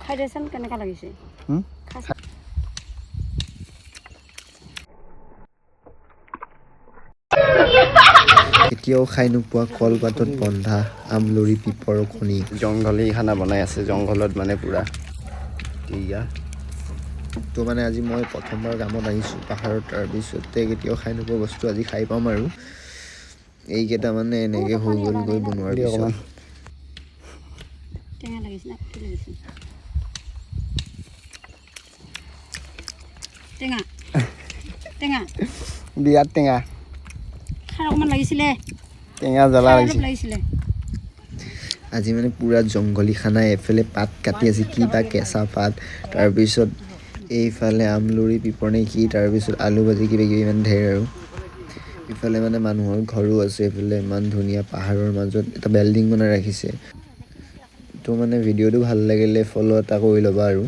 খাই দেচোন কেনেকা লাগিছে এতিয়াও খাই নোপোৱা কলপাতত বন্ধা আমলৰি পিপৰ খনি জংঘলী খানা বনাই আছে জংঘলত মানে পুৰা এয়া তো মানে আজি মই প্ৰথমবাৰ কামত আহিছোঁ পাহাৰত তাৰপিছতে কেতিয়াও খাই নোপোৱা বস্তু আজি খাই পাম আৰু এইকেইটা মানে এনেকৈ হৈ গ'লগৈ বনোৱাৰ পিছত টেঙা লাগিছে না কি লাগিছে টেঙা টেঙা বিৰাট টেঙা খাৰ অকণমান লাগিছিলে টেঙা জ্বলা লাগিছে লাগিছিলে আজি মানে পুৰা জংঘলী খানা এফালে পাত কাটি আছে কি বা কেঁচা পাত তাৰপিছত এইফালে আমলৰি পিপৰ নে কি তাৰপিছত আলু ভাজি কিবা কিবি ইমান ঢেৰ আৰু ইফালে মানে মানুহৰ ঘৰো আছে এইফালে ইমান ধুনীয়া পাহাৰৰ মাজত এটা বিল্ডিং বনাই ৰাখিছে তো মানে ভিডিঅ'টো ভাল লাগিলে ফ'ল' এটা কৰি ল'বা আৰু